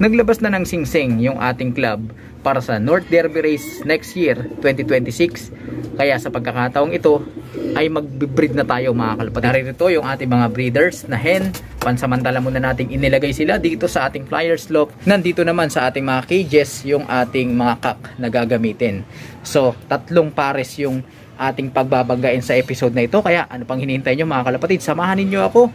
Naglabas na ng singsing yung ating club para sa North Derby Race next year, 2026. Kaya sa pagkakataong ito ay mag-breed na tayo mga kalapatid. Narito yung ating mga breeders na hen. Pansamantala muna nating inilagay sila dito sa ating flyer slope. Nandito naman sa ating mga cages yung ating mga cock na gagamitin. So 3 pares yung ating pagbabanggain sa episode na ito. Kaya ano pang hinihintay nyo mga kalapatid? Samahan ninyo ako.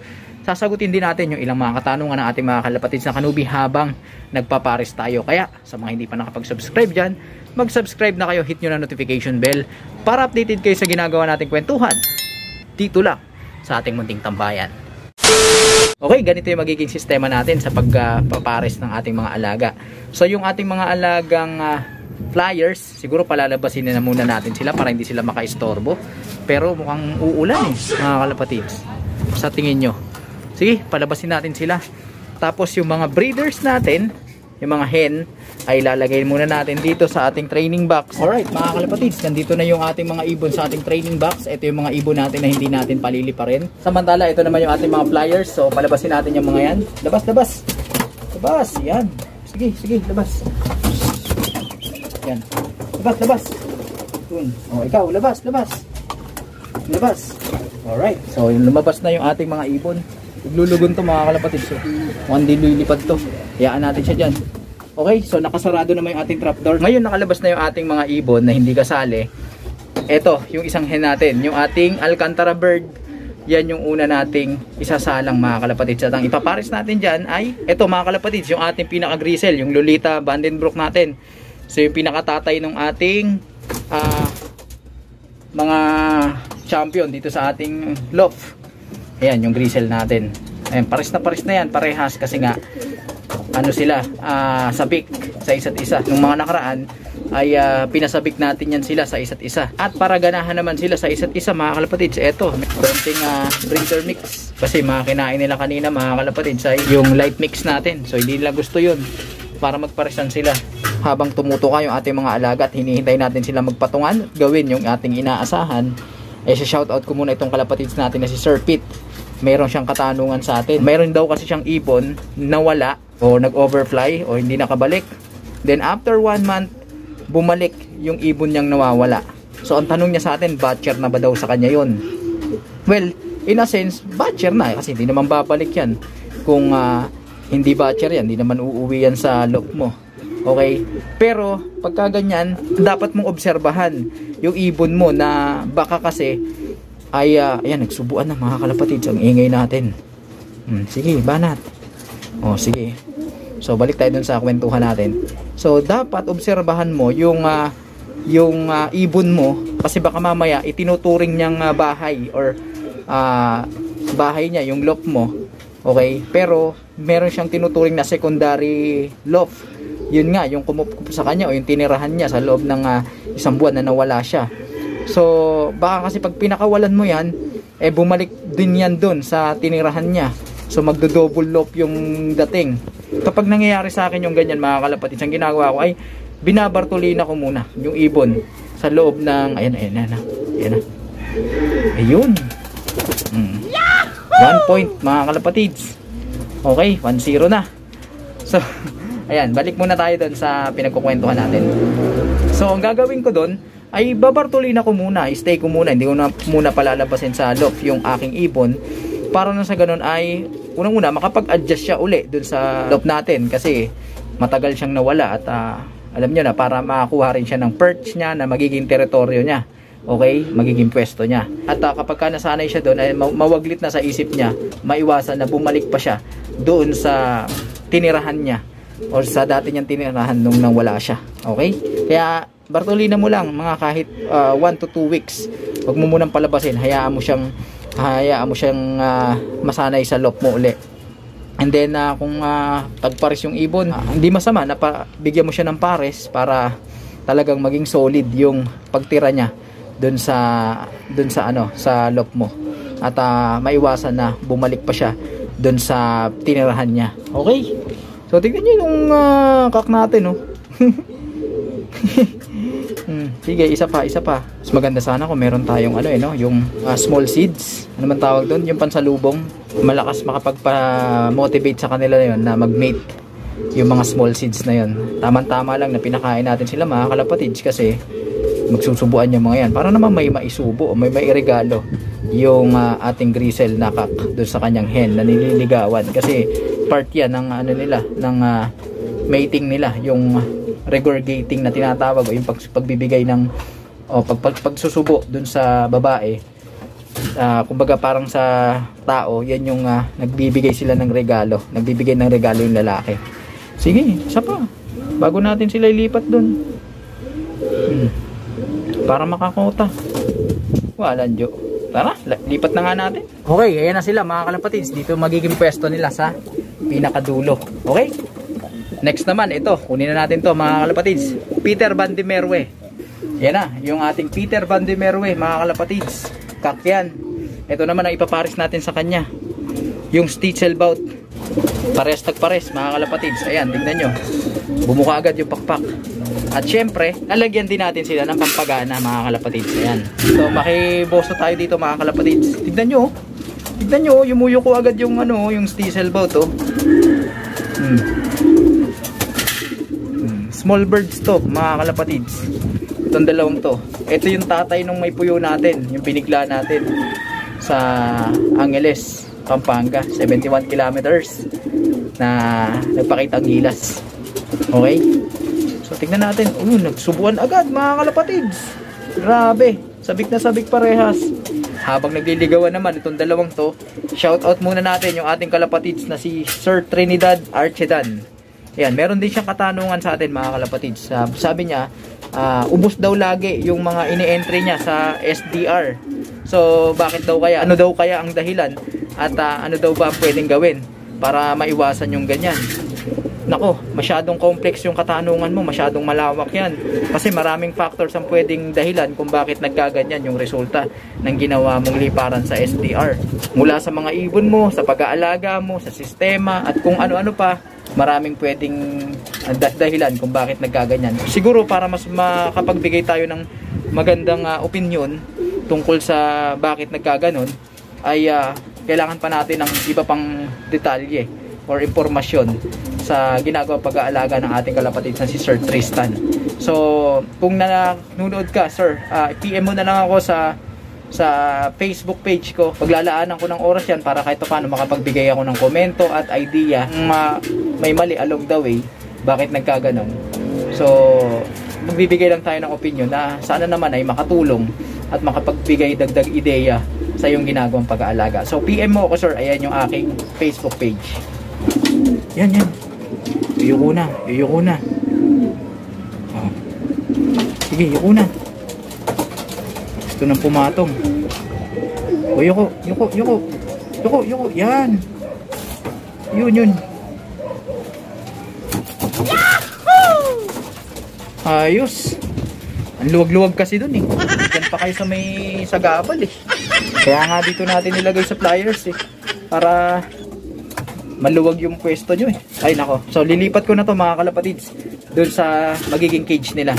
Sasagutin din natin yung ilang mga katanungan ng ating mga kalapatid sa Kanubi habang nagpapares tayo. Kaya sa mga hindi pa nakapag-subscribe dyan, mag-subscribe na kayo, hit nyo na notification bell para updated kayo sa ginagawa nating kwentuhan dito lang sa ating munting tambayan. Okay, ganito yung magiging sistema natin sa pagpapares ng ating mga alaga. So yung ating mga alagang flyers, siguro palalabasin na muna natin sila para hindi sila makaistorbo. Pero mukhang uulan mga kalapatids. Sa tingin nyo? Sige, palabasin natin sila. Tapos yung mga breeders natin, yung mga hen, ay lalagay muna natin dito sa ating training box. Alright mga kalapatids, nandito na yung ating mga ibon sa ating training box. Ito yung mga ibon natin na hindi natin paliliparin. Samantala, ito naman yung ating mga flyers. So palabasin natin yung mga yan. Labas, labas. Labas, yan. Sige, sige, labas. Yan. Labas, labas. O, ikaw, labas, labas. Labas. Alright, so lumabas na yung ating mga ibon. Iglulugon to mga kalapatid. So, one day lilipad to. Hayaan natin siya dyan. Okay, so nakasarado naman yung ating trapdoor. Ngayon nakalabas na yung ating mga ibon na hindi kasali. Ito, yung isang hen natin. Yung ating Alcantara bird. Yan yung una nating isasalang mga kalapatid. At ang ipapares natin dyan ay, ito mga kalapatid, yung ating pinaka-grisel, yung Lolita Vandenbroek natin. So yung pinakatatay ng ating mga champion dito sa ating loft. Ayan yung grisel natin. Ayan, pares na yan, parehas kasi nga ano sila, sabik sa isa't isa. Nung mga nakaraan ay pinasabik natin yan sila sa isa't isa. At para ganahan naman sila sa isa't isa mga kalapatids, eto, may konting breeder mix. Kasi mga kinain nila kanina mga kalapatids ay yung light mix natin. So hindi nila gusto yun para magparesan sila. Habang tumutuka yung ating mga alaga at hinihintay natin sila magpatungan, gawin yung ating inaasahan, eh shoutout ko muna itong kalapatids natin na si Sir Pete. Meron siyang katanungan sa atin. Meron daw kasi siyang ibon na wala o nag-overfly o hindi nakabalik. Then after 1 month, bumalik yung ibon niyang nawawala. So ang tanong niya sa atin, batcher na ba daw sa kanya yun? Well, in a sense, batcher na kasi hindi naman babalik yan. Kung hindi batcher yan, hindi naman uuwi yan sa loop mo. Okay? Pero pagka ganyan, dapat mong obserbahan yung ibon mo na baka kasi ay ayan, nagsubuan na mga kalapatids. Ang ingay natin. Sige, banat. O, sige. So, balik tayo dun sa kwentuhan natin. So, dapat obserbahan mo yung ibon mo kasi baka mamaya itinuturing niyang bahay or bahay niya, yung loft mo. Okay? Pero, meron siyang tinuturing na secondary loft. Yun nga, yung kumukup sa kanya o yung tinirahan niya sa loob ng 1 buwan na nawala siya. So, baka kasi pag pinakawalan mo yan, eh bumalik din yan dun sa tinirahan niya. So, magdo-double loop yung dating. Kapag nangyayari sa akin yung ganyan mga kalapatid, ang ginagawa ko ay binabartolina ko muna yung ibon sa loob ng, ayan na. Ayun. 1 point mga kalapatids. Okay, 1-0 na. So, ayan, balik muna tayo dun sa pinagkukwentuhan natin. So, ang gagawin ko dun ay babartolina ko muna, stay ko muna, hindi ko na muna palalabasin sa loft yung aking ibon para na sa ganun ay unang-una makapag-adjust siya uli dun sa loft natin kasi matagal siyang nawala at alam nyo na, para makakuha rin siya ng perch niya na magiging teritoryo niya. Okay? Magiging pwesto niya. At kapag ka nasanay siya doon, ay mawaglit na sa isip niya, maiwasan na bumalik pa siya doon sa tinirahan niya o sa dati niyang tinirahan nung nang wala siya. Okay? Kaya bartolina mo lang mga kahit 1 to 2 weeks. Huwag mo munang palabasin. Hayaan mo siyang masanay sa loop mo uli. And then kung tagpares yung ibon, hindi masama na bigyan mo siya ng pares para talagang maging solid yung pagtira niya doon sa loop mo. At maiwasan na bumalik pa siya doon sa tinirahan niya. Okay? So tingnan niyo yung kak natin, oh. Sige, isa pa. Mas maganda sana kung meron tayong yung small seeds. Ano man tawag doon? Yung pansalubong. Malakas makapagpa-motivate sa kanila na yun na mag-mate. yung mga small seeds na yun. Tama-tama lang na pinakain natin sila mga kalapatids kasi magsusubuan yung mga yan para naman may maisubo o may mairegalo yung ating gristle na kak doon sa kanyang hen na nililigawan kasi part yan ng ano nila, ng mating nila, yung regurgitating na tinatawag o yung pagbibigay ng pagsusubo doon sa babae. Kumbaga parang sa tao, yan yung nagbibigay sila ng regalo, nagbibigay ng regalo yung lalaki. Sige, isa pa bago natin sila ilipat doon. Para makakota. Walang jo. Tara, lipat na nga natin. Okay, ayan na sila mga kalapatids. Dito magiging pwesto nila sa pinakadulo. Okay? Next naman, ito. Kunin na natin to mga kalapatids. Peter Van de Merwe. Yan na, yung ating Peter Van de Merwe mga kalapatids. Kakyan. Ito naman ang ipapares natin sa kanya. Yung Stitzelbaut. Pares tagpares mga kalapatids. Ayan, tignan nyo. Bumuka agad yung pakpak. At syempre, lalagyan din natin sila ng pampagana mga kalapatids. Ayan. So makiboso tayo dito mga kalapatids. Tignan nyo. Tignan nyo, yumuyo ko agad yung yung Stitzelbaut oh. Small birds to mga kalapatids. Itong dalawang to. Ito yung tatay nung may puyo natin, yung binigla natin sa Angeles, Pampanga, 71 kilometers na nagpakita ang gilas. Okay? So tingnan natin. Nagsubuan agad mga kalapatids. Grabe, sabik na sabik parehas. Habang nagliligawan naman itong dalawang to, shout out muna natin yung ating kalapatids na si Sir Trinidad Archedan. Yan, meron din siyang katanungan sa atin mga kalapatids. Sabi niya, ubos daw lagi yung mga ini-entry niya sa SDR. So bakit daw kaya? Ano daw kaya ang dahilan? At ano daw ba pwedeng gawin para maiwasan yung ganyan? Nako, masyadong complex yung katanungan mo, masyadong malawak yan. Kasi maraming factors ang pwedeng dahilan kung bakit nagkaganyan yung resulta ng ginawa mong liparan sa SDR. Mula sa mga ibon mo, sa pag-aalaga mo, sa sistema, at kung ano-ano pa, maraming pwedeng dahilan kung bakit nagkaganyan. Siguro para mas makapagbigay tayo ng magandang opinion tungkol sa bakit nagkaganon, ay kailangan pa natin ng iba pang detalye or impormasyon sa ginagawa pag-aalaga ng ating kalapatids na si Sir Tristan. So, kung nanonood ka, sir, PM mo na lang ako sa Facebook page ko. Paglalaanan ko ng oras yan para kahit paano makapagbigay ako ng komento at idea may mali along the way bakit nagkaganon. So, magbibigay lang tayo ng opinion na sana naman ay makatulong at makapagbigay dagdag ideya sa yung ginagawang pag-aalaga. So, PM mo ako, sir. Ayan yung aking Facebook page. Yan. Iyuko na. Oh. Sige, iyuko na. Gusto nang pumatong. O, yuko. Yan. Yun. Yahoo! Ayos. Ang luwag-luwag kasi dun eh. Diyan pa kayo sa may sagabal eh. Kaya nga dito natin nilagay sa flyers eh. Para maluwag yung pwesto nyo eh. Ay nako. So lilipat ko na to mga kalapatids doon sa magiging cage nila.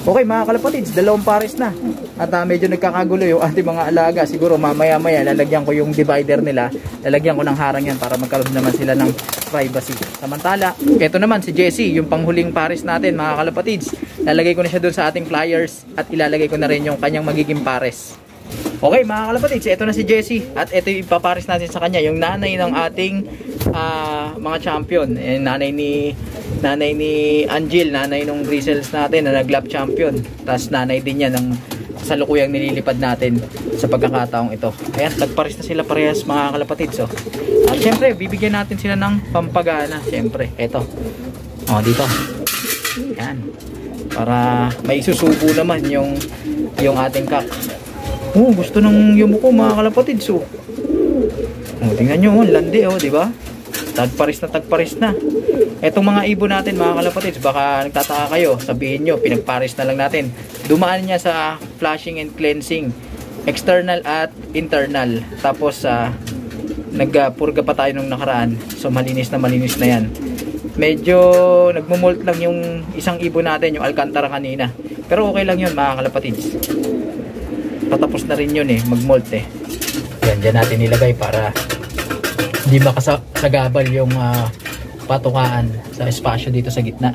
Okay mga kalapatids, dalawang pares na. At medyo nagkakagulo yung ating mga alaga. Siguro mamaya lalagyan ko yung divider nila. Lalagyan ko ng harang yan para magkaroon naman sila ng privacy. Samantala, ito naman si Jessie, yung panghuling pares natin mga kalapatids. Lalagay ko na siya doon sa ating flyers at ilalagay ko na rin yung kanyang magiging pares. Okay mga kalapatids, ito na si Jessie at ito yung ipapares natin sa kanya, yung nanay ng ating mga champion. Nanay ni Angel, nanay nung Grizzles natin na nag-lap champion. Tapos nanay din yan ng salukuyang nililipad natin sa pagkakataong ito. Ayan, nagpares na sila parehas mga kalapatids. So, at syempre, bibigyan natin sila ng pampagana. Syempre, ito. Dito. Ayan. Para may susubo naman yung ating kak. Gusto ng yumuko mga kalapatids. Tingnan nyo, landi di ba? Tagparis na. Etong mga ibon natin mga kalapatids, baka nagtataka kayo, sabihin nyo, pinagparis na lang natin. Dumaan niya sa flushing and cleansing, external at internal. Tapos nagpurga pa tayo nung nakaraan. So malinis na yan. Medyo nagmumolt lang yung isang ibon natin, yung Alcantara kanina. Pero okay lang yun mga kalapatids. Patapos na rin yun magmolt Yan, dyan natin nilagay para hindi makasagabal yung patukaan sa espasyo dito sa gitna.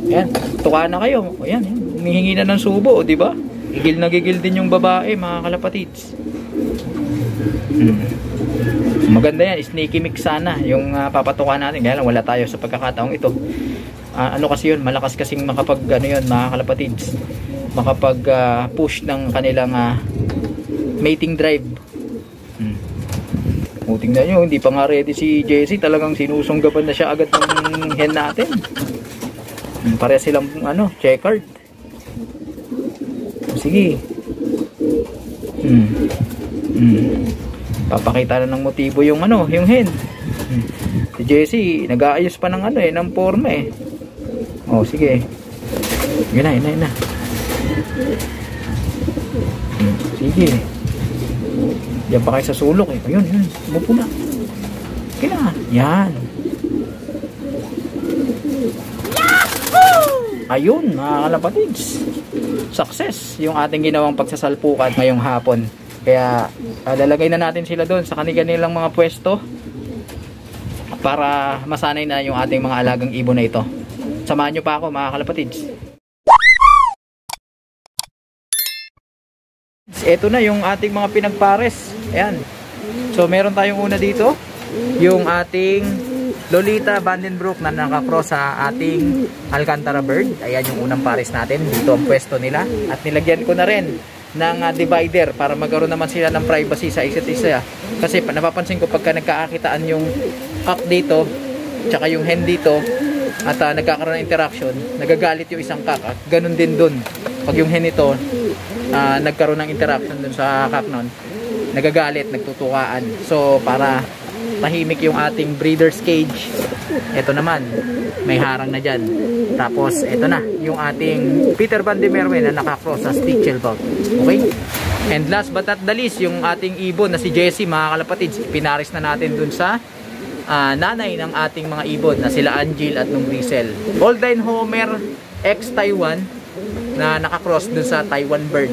Ayan, tukaan na kayo. Ayan, humihingi na ng subo, di ba? Gigil na gigil din yung babae, mga kalapatids. Maganda yan, sneaky mix sana yung papatukan natin. Kaya lang wala tayo sa pagkakataong ito. Ano kasi yun, malakas kasing makapag ano yun, mga kalapatids, makapag push ng kanilang mating drive. Tingnan nyo, hindi pa nga ready si Jessie. Talagang sinusunggaban na siya agad ng hen natin. Pareha silang ano, checkered. Sige. Papakita na ng motibo yung ano, yung hen. Si Jessie nag-aayos pa ng ano ng forma Oh, sige. Yun na. Sige. Diyan pa kayo sa sulok Ayun. Umupo na. Okay na. Yan. Ayun, mga kalapatids. Success yung ating ginawang pagsasalpukan ngayong hapon. Kaya lalagay na natin sila doon sa kanilang mga pwesto para masanay na yung ating mga alagang ibon na ito. Samahan nyo pa ako, mga kalapatids. Ito na yung ating mga pinagpares. Ayan. So meron tayong una dito, yung ating Lolita Vandenbroek na nakakross sa ating Alcantara bird. Ayan yung unang pares natin. Dito ang pwesto nila. At nilagyan ko na rin ng divider para magkaroon naman sila ng privacy sa isa't isa. Kasi napapansin ko pagka nagkakakitaan yung cock dito tsaka yung hen dito at nagkakaroon ng interaction, nagagalit yung isang cock. At ganun din dun. Pag yung hen ito nagkaroon ng interaction dun sa cock nun, nagagalit, nagtutukaan. So para tahimik yung ating breeder's cage, ito naman may harang na dyan. Tapos ito na yung ating Peter Van de Merwe na nakakross sa Stichel Bout. Okay, and last but not the least, yung ating ibon na si Jessie, mga kalapatids, pinaris na natin dun sa nanay ng ating mga ibon na sila Angel at nung Grisel. Golden Homer X Taiwan na nakakross dun sa Taiwan bird.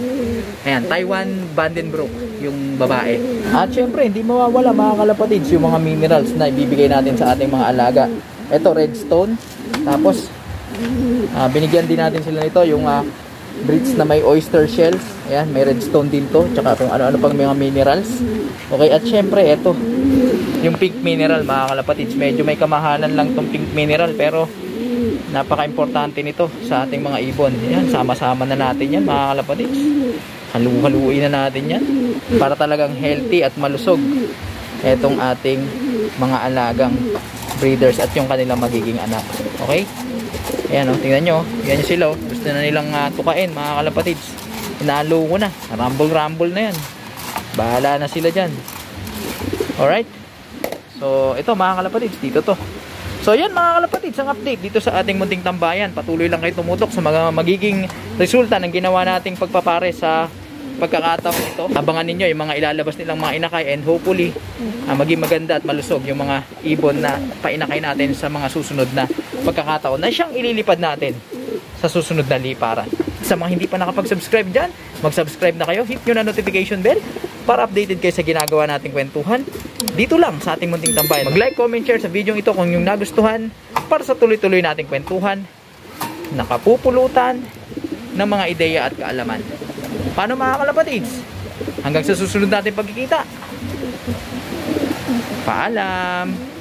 Ayan, Taiwan Vandenbroek yung babae. At syempre, hindi mawawala, mga kalapatids, yung mga minerals na ibibigay natin sa ating mga alaga. Ito, redstone. Tapos binigyan din natin sila nito yung breeds na may oyster shells. Ayan, may redstone din to. Tsaka kung ano-ano pang mga minerals. Okay, at syempre, ito yung pink mineral, mga kalapatids. Medyo may kamahalan lang tong pink mineral, pero napaka-importante nito sa ating mga ibon. Yan, sama-sama na natin yan, mga kalapatids. Halu-haluin na natin yan para talagang healthy at malusog etong ating mga alagang breeders at yung kanilang magiging anak. Okay? Ayan, tingnan nyo. Yan yung sila. Gusto na nilang tukain, mga kalapatids. Inalo ko na. Rumble-rumble na yan. Bahala na sila dyan. Alright? So, ito, mga kalapatids. Dito to. So yan, mga kalapatids, ang update dito sa ating munting tambayan. Patuloy lang kayo tumutok sa mga magiging resulta ng ginawa nating pagpapare sa pagkakataon ito. Abangan ninyo yung mga ilalabas nilang mga inakay, and hopefully maging maganda at malusog yung mga ibon na painakay natin sa mga susunod na pagkakataon na siyang ililipad natin sa susunod na liparan. Sa mga hindi pa nakapag-subscribe dyan, mag-subscribe na kayo, hit nyo na notification bell para updated kayo sa ginagawa nating kwentuhan dito lang sa ating munting tambayan. Mag-like, comment, share sa video ito kung yung nagustuhan para sa tuloy-tuloy nating kwentuhan, nakapupulutan ng mga ideya at kaalaman. Paano, mga kalapatids? Hanggang sa susunod natin pagkikita. Paalam!